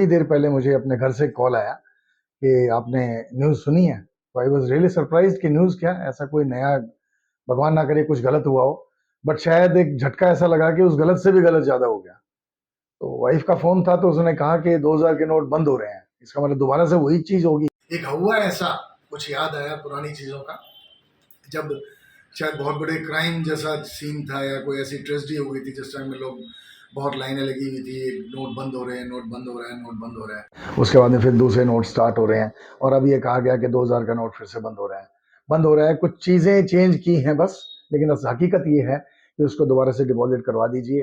थोड़ी देर पहले मुझे अपने घर से कॉल आया कि आपने न्यूज़ सुनी है। तो आई वाज रियली सरप्राइज्ड कि न्यूज़ क्या, ऐसा कोई नया, भगवान ना करे कुछ गलत हुआ हो, बट शायद एक झटका ऐसा लगा कि उस गलत से भी गलत ज्यादा हो गया। तो वाइफ का फोन था, तो उसने कहा कि 2000 के नोट बंद हो रहे हैं। इसका मतलब दोबारा से वही चीज होगी। एक हुआ ऐसा कुछ याद आया पुरानी चीजों का, जब शायद बहुत बड़े क्राइम जैसा सीन था या कोई ऐसी ट्रेजेडी हो गई थी जिस टाइम में लोग बहुत लाइनें लगी हुई थी, नोट बंद हो रहे हैं, नोट बंद हो रहा है, नोट बंद हो रहा है। उसके बाद में फिर दूसरे नोट स्टार्ट हो रहे हैं और अब ये कहा गया कि 2000 का नोट फिर से बंद हो रहा है, बंद हो रहा है। कुछ चीजें चेंज की हैं बस, लेकिन हकीकत ये है कि उसको दोबारा से डिपॉजिट करवा दीजिए।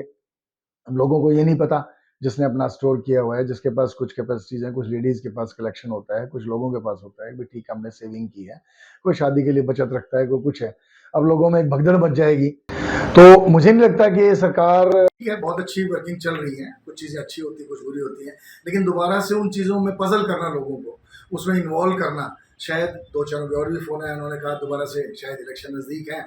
अब लोगों को ये नहीं पता, जिसने अपना स्टोर किया हुआ है, जिसके पास कुछ कैपेसिटीज है, कुछ लेडीज के पास कलेक्शन होता है, कुछ लोगों के पास होता है कि ठीक है हमने सेविंग की है, कोई शादी के लिए बचत रखता है, कोई कुछ है। अब लोगों में एक भगदड़ मच जाएगी। तो मुझे नहीं लगता कि ये सरकार ठीक है, बहुत अच्छी वर्किंग चल रही है, कुछ चीजें अच्छी होती है, कुछ बुरी होती है, लेकिन दोबारा से उन चीजों में पजल करना, लोगों को उसमें इन्वॉल्व करना। शायद दो चार और भी फोन आए, उन्होंने कहा दोबारा से शायद इलेक्शन नजदीक है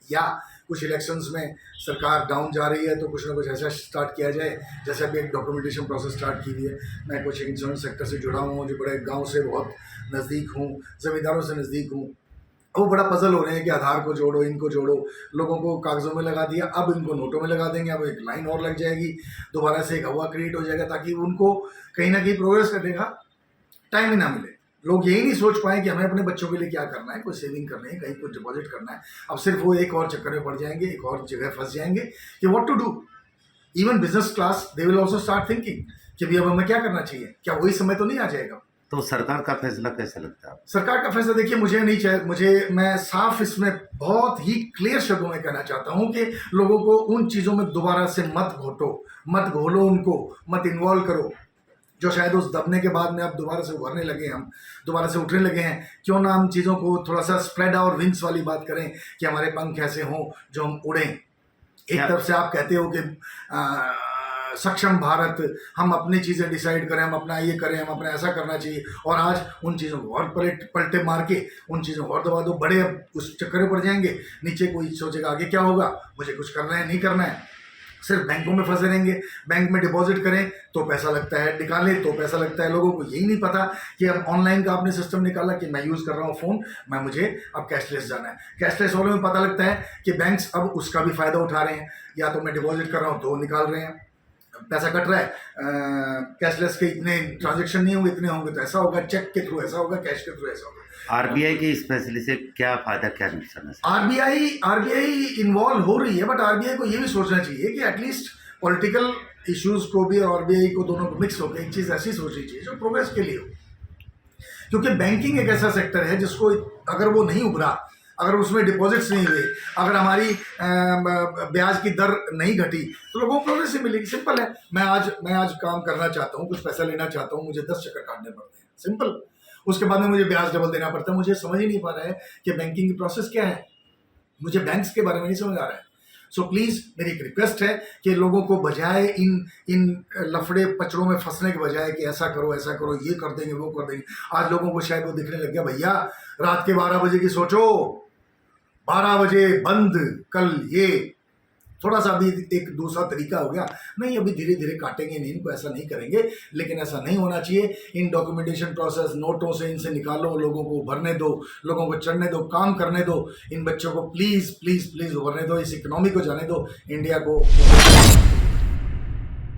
या कुछ इलेक्शंस में सरकार डाउन जा रही है, तो कुछ ना कुछ ऐसा स्टार्ट किया जाए। जैसे अभी एक डॉक्यूमेंटेशन प्रोसेस स्टार्ट की हुई है। मैं कुछ इंश्योरेंस सेक्टर से जुड़ा हूँ, जो बड़े गांव से बहुत नज़दीक हूँ, ज़मींदारों से नज़दीक हूँ। वो बड़ा पजल हो रहे हैं कि आधार को जोड़ो, इनको जोड़ो। लोगों को कागजों में लगा दिया, अब इनको नोटों में लगा देंगे, अब एक लाइन और लग जाएगी, दोबारा से एक हवा क्रिएट हो जाएगा, ताकि उनको कहीं ना कहीं प्रोग्रेस करने का टाइम ही ना मिले। लोग यही नहीं सोच पाए कि हमें अपने बच्चों के लिए क्या करना है, कोई सेविंग करनी है, कहीं कुछ डिपॉजिट करना है। अब सिर्फ वो एक और चक्कर में पड़ जाएंगे, एक और जगह फंस जाएंगे कि what to do. Even business class they will also start thinking कि भी अब हमें क्या करना चाहिए, क्या वही समय तो नहीं आ जाएगा। तो सरकार का फैसला कैसा लगता है? सरकार का फैसला देखिए, मुझे नहीं चाहिए, मैं साफ इसमें बहुत ही क्लियर शब्दों में कहना चाहता हूं कि लोगों को उन चीजों में दोबारा से मत घोटो, मत घोलो, उनको मत इन्वॉल्व करो जो शायद उस दबने के बाद में अब दोबारा से उभरने लगे हैं, हम दोबारा से उठने लगे हैं। क्यों ना हम चीज़ों को थोड़ा सा स्प्रेड और विंग्स वाली बात करें कि हमारे पंख ऐसे हों जो हम उड़ें। एक तरफ से आप कहते हो कि सक्षम भारत, हम अपनी चीज़ें डिसाइड करें, हम अपना ये करें, हम अपना ऐसा करना चाहिए, और आज उन चीज़ों को और पलटे मार के उन चीज़ों को और दबा दो। बड़े अब उस चक्कर में पड़ जाएंगे, नीचे कोई सोचेगा आगे क्या होगा, मुझे कुछ करना है नहीं करना है, सिर्फ बैंकों में फंसे रहेंगे। बैंक में डिपॉजिट करें तो पैसा लगता है, निकालें तो पैसा लगता है। लोगों को यही नहीं पता कि अब ऑनलाइन का आपने सिस्टम निकाला कि मैं यूज़ कर रहा हूँ फ़ोन, मुझे अब कैशलेस जाना है। कैशलेस वालों में पता लगता है कि बैंक्स अब उसका भी फ़ायदा उठा रहे हैं, या तो मैं डिपॉजिट कर रहा हूँ तो निकाल रहे हैं, पैसा कट रहा है, कैशलेस के इतने ट्रांजेक्शन नहीं होंगे, इतने होंगे तो ऐसा होगा, चेक के थ्रू ऐसा होगा, कैश के थ्रू ऐसा होगा। आरबीआई की इस फैसले से क्या फायदा, क्या नुकसान है? आरबीआई इन्वॉल्व हो रही है, बट आरबीआई को ये भी सोचना चाहिए कि एटलीस्ट पॉलिटिकल इश्यूज को भी और आरबीआई को दोनों को मिक्स होकर एक चीज़ ऐसी सोचनी चाहिए जो प्रोग्रेस के लिए हो। क्योंकि बैंकिंग एक ऐसा सेक्टर है जिसको अगर वो नहीं उभरा, अगर उसमें डिपॉजिट्स नहीं हुए, अगर हमारी ब्याज की दर नहीं घटी, तो लोगों को प्रोग्रेस ही मिलेगी। सिंपल है। मैं आज काम करना चाहता हूँ, कुछ पैसा लेना चाहता हूँ, मुझे 10 चक्कर काटने पड़ते हैं, सिंपल। उसके बाद में मुझे ब्याज डबल देना पड़ता है। मुझे समझ ही नहीं पा रहा है कि बैंकिंग की प्रोसेस क्या है, मुझे बैंक्स के बारे में नहीं समझ आ रहा है। सो प्लीज़ मेरी एक रिक्वेस्ट है कि लोगों को बजाय इन लफड़े पचड़ों में फंसने के बजाय कि ऐसा करो ऐसा करो, ये कर देंगे वो कर देंगे, आज लोगों को शायद वो दिखने लग गया, भैया रात के 12 बजे की सोचो, 12 बजे बंद, कल ये थोड़ा सा अभी एक दूसरा तरीका हो गया। नहीं, अभी धीरे धीरे काटेंगे, नहीं इनको, ऐसा नहीं करेंगे, लेकिन ऐसा नहीं होना चाहिए। इन डॉक्यूमेंटेशन प्रोसेस, नोटों से इनसे निकालो, लोगों को भरने दो, लोगों को चढ़ने दो, काम करने दो। इन बच्चों को प्लीज़ प्लीज़ प्लीज़ उभरने दो, इस इकोनॉमी को जाने दो, इंडिया को।